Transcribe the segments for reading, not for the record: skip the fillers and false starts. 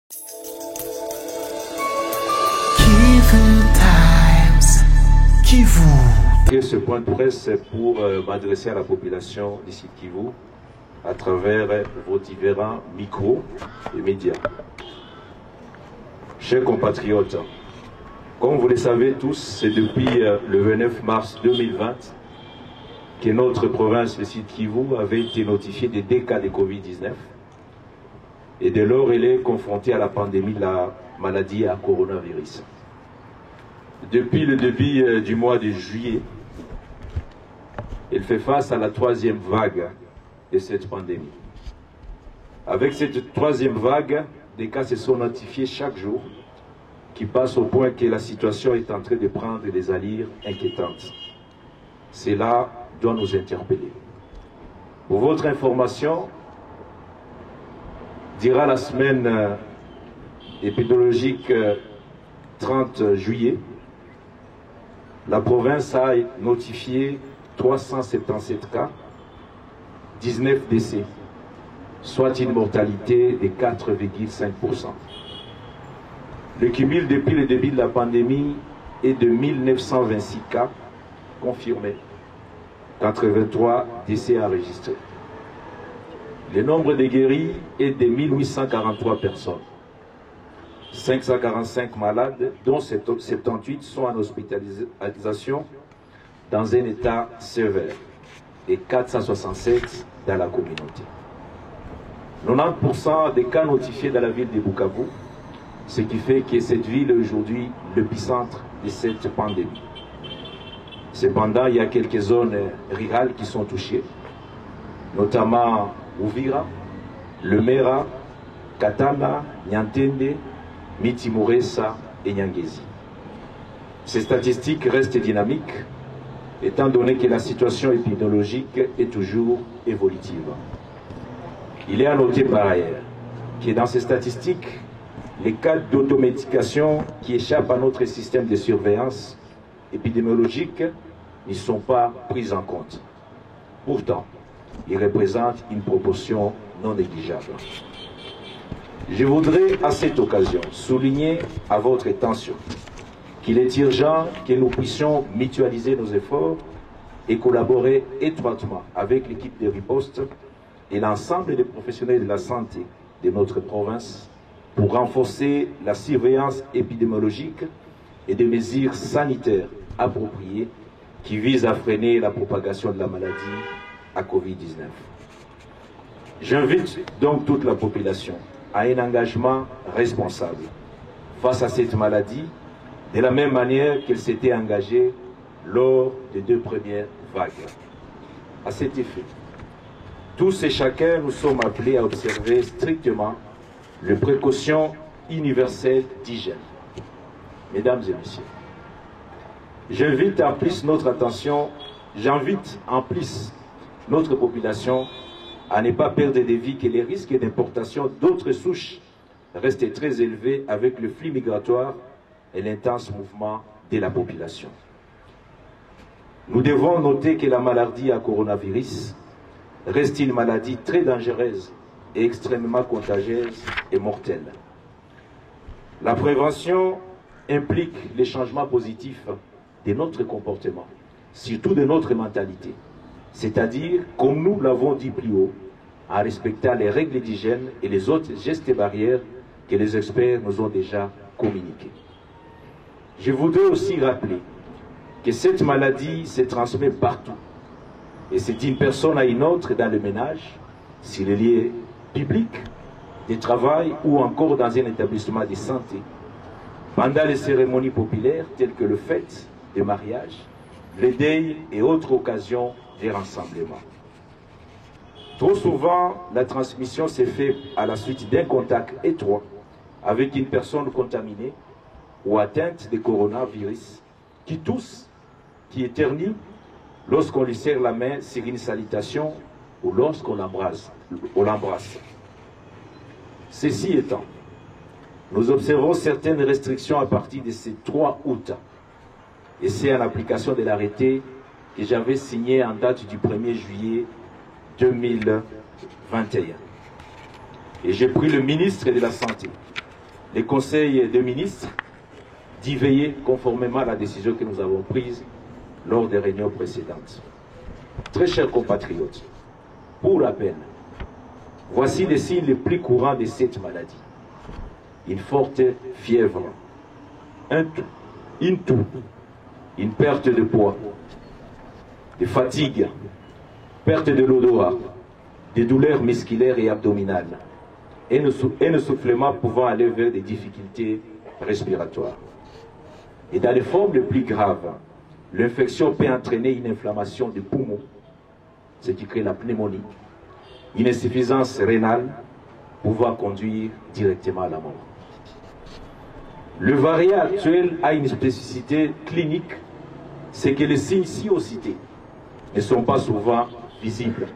Ce point de presse pour m'adresser à la population d'ici Kivu à travers vos différents micros et médias. Chers compatriotes, comme vous le savez tous, c'est depuis le 29 mars 2020 que notre province, le sud Kivu, avait été notifiée des 2 cas de Covid-19. Et dès lors, elle est confrontée à la pandémie de la maladie à coronavirus. Depuis le début du mois de juillet, elle fait face à la 3e vague de cette pandémie. Avec cette 3e vague, des cas se sont notifiés chaque jour, qui passent au point que la situation est en train de prendre des allures inquiétantes. Cela doit nous interpeller. Pour votre information, durant la semaine épidémiologique 30 juillet, la province a notifié 377 cas, 19 décès, soit une mortalité de 4,5%. Le cumul depuis le début de la pandémie est de 1926 cas confirmés, 83 décès enregistrés. Le nombre de guéris est de 1843 personnes. 545 malades, dont 78 sont en hospitalisation dans un état sévère et 467 dans la communauté. 90% des cas notifiés dans la ville de Bukavu, ce qui fait que cette ville est aujourd'hui l'épicentre de cette pandémie. Cependant, il y a quelques zones rurales qui sont touchées, notamment Uvira, Lemera, Katana, Nyantende, Mitimuresa et Nyangezi. Ces statistiques restent dynamiques, étant donné que la situation épidémiologique est toujours évolutive. Il est à noter par ailleurs que dans ces statistiques, les cas d'automédication qui échappent à notre système de surveillance épidémiologique n'y sont pas pris en compte. Pourtant, ils représentent une proportion non négligeable. Je voudrais à cette occasion souligner à votre attention qu'il est urgent que nous puissions mutualiser nos efforts et collaborer étroitement avec l'équipe de riposte et l'ensemble des professionnels de la santé de notre province pour renforcer la surveillance épidémiologique et des mesures sanitaires appropriées qui visent à freiner la propagation de la maladie à Covid-19. J'invite donc toute la population à un engagement responsable face à cette maladie, de la même manière qu'elle s'était engagée lors des 2 premières vagues. À cet effet, tous et chacun nous sommes appelés à observer strictement les précautions universelles d'hygiène. Mesdames et messieurs, j'invite en plus notre population à ne pas perdre de vue que les risques d'importation d'autres souches restent très élevés avec le flux migratoire et l'intense mouvement de la population. Nous devons noter que la maladie à coronavirus reste une maladie très dangereuse et extrêmement contagieuse et mortelle. La prévention implique les changements positifs de notre comportement, surtout de notre mentalité. C'est-à-dire, comme nous l'avons dit plus haut, en respectant les règles d'hygiène et les autres gestes et barrières que les experts nous ont déjà communiqués. Je voudrais aussi rappeler que cette maladie se transmet partout. Et c'est d'une personne à une autre dans le ménage, sur les lieux publics, de travail ou encore dans un établissement de santé, pendant les cérémonies populaires telles que le fête, le mariage, le deuil et autres occasions des rassemblements. Trop souvent, la transmission s'est faite à la suite d'un contact étroit avec une personne contaminée ou atteinte de coronavirus qui tousse, qui éternue lorsqu'on lui serre la main sur une salutation ou lorsqu'on l'embrasse. Ceci étant, nous observons certaines restrictions à partir de ce 3 août et c'est en application de l'arrêté que j'avais signé en date du 1er juillet 2021. Et j'ai pris le ministre de la Santé les conseils des ministres d'y veiller conformément à la décision que nous avons prise lors des réunions précédentes. Très chers compatriotes, pour rappel, voici les signes les plus courants de cette maladie. Une forte fièvre, une toux, une perte de poids, des fatigues, perte de l'odorat, des douleurs musculaires et abdominales, et un essoufflement pouvant aller vers des difficultés respiratoires. Et dans les formes les plus graves, l'infection peut entraîner une inflammation des poumons, ce qui crée la pneumonie, une insuffisance rénale pouvant conduire directement à la mort. Le variant actuel a une spécificité clinique, c'est que les signes ci-haut cités ne sont pas souvent visibles.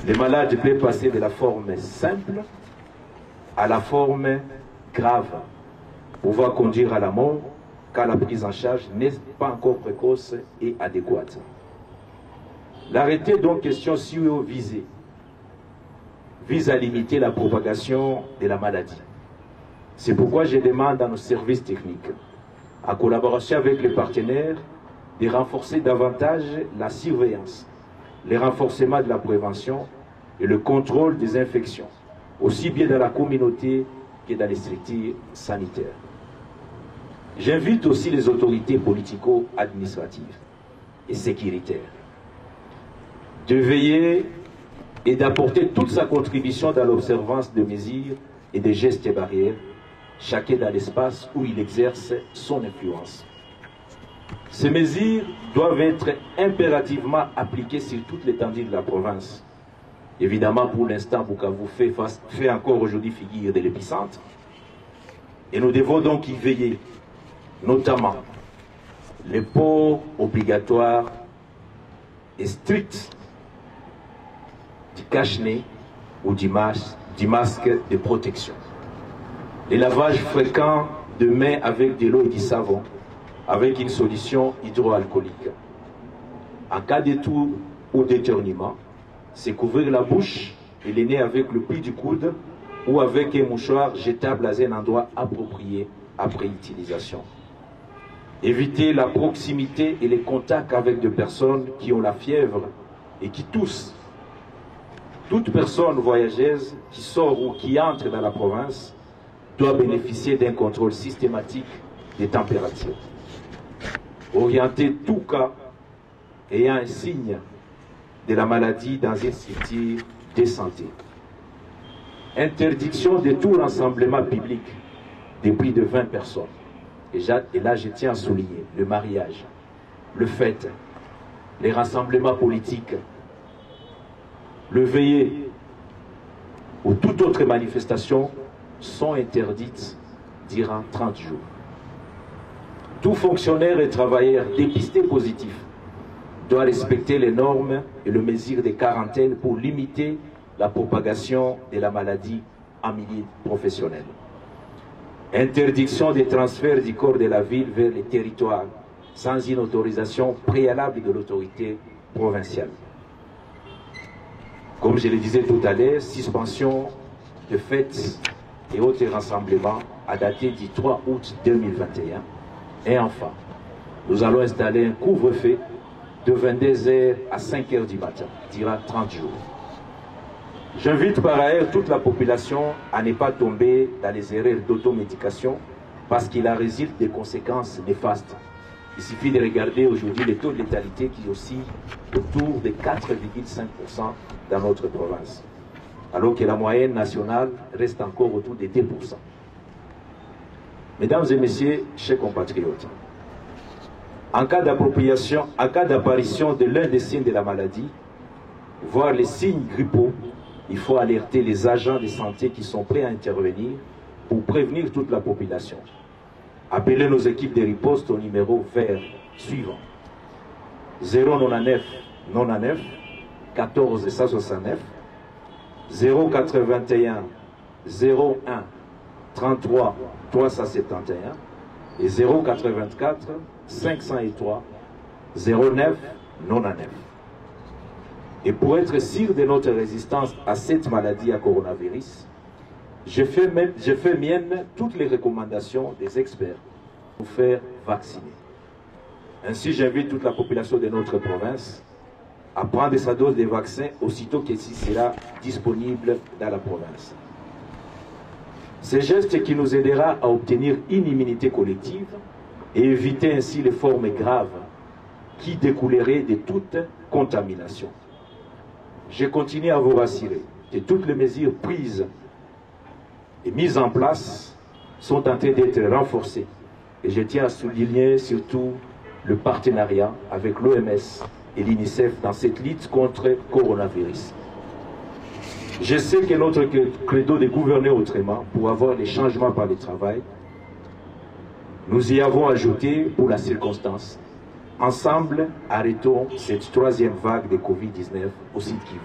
Les malades peuvent passer de la forme simple à la forme grave, pouvant conduire à la mort car la prise en charge n'est pas encore précoce et adéquate. L'arrêté dont question ci-haut visé vise à limiter la propagation de la maladie. C'est pourquoi je demande à nos services techniques, en collaboration avec les partenaires, de renforcer davantage la surveillance, le renforcement de la prévention et le contrôle des infections, aussi bien dans la communauté que dans les structures sanitaires. J'invite aussi les autorités politico-administratives et sécuritaires de veiller et d'apporter toute sa contribution dans l'observance de mesures et de gestes barrières, chacun dans l'espace où il exerce son influence. Ces mesures doivent être impérativement appliquées sur toute l'étendue de la province. Évidemment, pour l'instant, Bukavu fait encore aujourd'hui figure de l'épicentre. Et nous devons donc y veiller, notamment les ports obligatoires et stricts du cache-nez ou du masque de protection. Les lavages fréquents de mains avec de l'eau et du savon, avec une solution hydroalcoolique. En cas de toux ou d'éternuement, c'est couvrir la bouche et le nez avec le pli du coude ou avec un mouchoir jetable à un endroit approprié après utilisation. Éviter la proximité et les contacts avec des personnes qui ont la fièvre et qui toussent. Toute personne voyageuse qui sort ou qui entre dans la province doit bénéficier d'un contrôle systématique des températures. Orienter tout cas ayant un signe de la maladie dans une structure de santé. Interdiction de tout rassemblement public de plus de 20 personnes. Et là, je tiens à souligner le mariage, le fête, les rassemblements politiques, le veillé ou toute autre manifestation sont interdites durant 30 jours. Tout fonctionnaire et travailleur dépisté positif doit respecter les normes et les mesures de quarantaine pour limiter la propagation de la maladie en milieu professionnel. Interdiction des transferts du corps de la ville vers les territoires sans une autorisation préalable de l'autorité provinciale. Comme je le disais tout à l'heure, suspension de fêtes et autres rassemblements à dater du 3 août 2021. Et enfin, nous allons installer un couvre-feu de 22h à 5h du matin, durant 30 jours. J'invite par ailleurs toute la population à ne pas tomber dans les erreurs d'automédication parce qu'il en résulte des conséquences néfastes. Il suffit de regarder aujourd'hui le taux de létalité qui est aussi autour de 4,5% dans notre province, alors que la moyenne nationale reste encore autour de 2%. Mesdames et messieurs, chers compatriotes, en cas d'apparition de l'un des signes de la maladie, voire les signes grippaux, il faut alerter les agents de santé qui sont prêts à intervenir pour prévenir toute la population. Appelez nos équipes de riposte au numéro vert suivant: 099 99 14 169, 081 01 33 371 et 084 503 09 99. Et pour être sûr de notre résistance à cette maladie à coronavirus, J'ai fait mienne toutes les recommandations des experts pour faire vacciner. Ainsi, j'invite toute la population de notre province à prendre sa dose de vaccin aussitôt que ceci sera disponible dans la province. Ce geste qui nous aidera à obtenir une immunité collective et éviter ainsi les formes graves qui découleraient de toute contamination. Je continue à vous rassurer que toutes les mesures prises et mises en place sont en train d'être renforcées. Et je tiens à souligner surtout le partenariat avec l'OMS et l'UNICEF dans cette lutte contre le coronavirus. Je sais que notre credo de gouverner autrement pour avoir des changements par le travail, nous y avons ajouté pour la circonstance. Ensemble, arrêtons cette troisième vague de Covid-19 au Sud Kivu.